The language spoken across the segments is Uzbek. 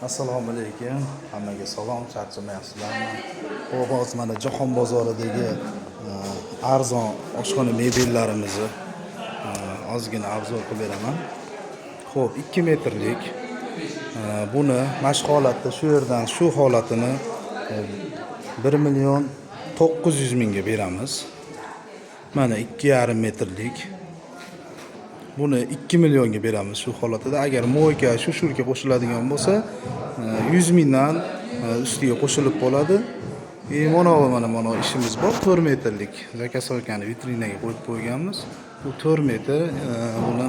Assalomu alaykum. Hammaga salom, charchamayapsizlarmi? Xo'p, hozir mana Jahon bozoridagi arzon oshxona mebellarimizni ozgina obzor qilib beraman. Xo'p, 2 metrlik buni mashq holatda shu yerdan shu holatini 1.900.000 ga beramiz. Mana 2,5 metrlik buni 2 millionga beramiz shu holatida. Agar moyka shu shurga qo'shiladigan bo'lsa 100.000 dan ustiga qo'shilib qoladi. Mana ishimiz bor. 4 metrlik zakasovkani vitrinaga qo'yib qo'yganmiz. Bu 4 metr buni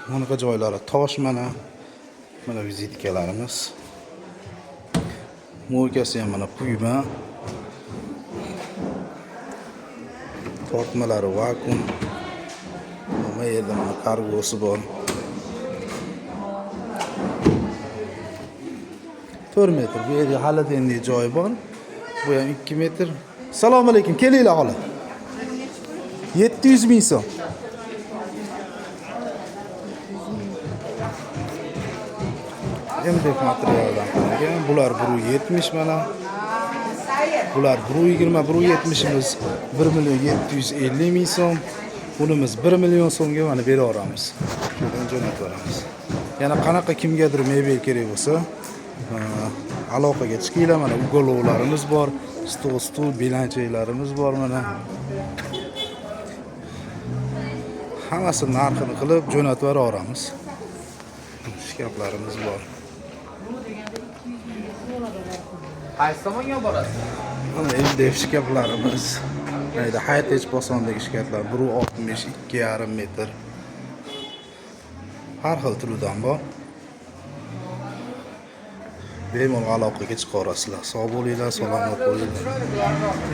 bunaqa joylari tosh mana vizitkalarimiz. Moykasi ham mana quyma. Tortmalari vakuum. Bu yerda mana kargosi bor. 4 metr. Bu yerda hali endi joyi bor. Bu ham 2 metr. Assalomu alaykum. Kelinglar holi. 700.000 so'm. MDF materialdan qilingan. Bular 1.70 mana. Bular 1.20, 1.70imiz 1.750.000 so'm. Bunimiz 1 million so'mga mana bera olamiz. Shundan jo'natib beramiz. Yana qanaqa kimgadir mebel kerak bo'lsa, aloqaga chiqinglar. Mana ugolovlarimiz bor, stul, belanchaklarimiz bor mana. Hammasini narxini qilib jo'natib bera olamiz. Shkaflarimiz bor. Qaysi tomonga borasiz? Mana MDF shkaflarimiz. Mayda high-tech posondagi shkaflar 1.60, 2,5 metr. Har xil turidan bor. Bemalol aloqaga chiqa olasizlar. Sog' bo'linglar, salomat bo'linglar.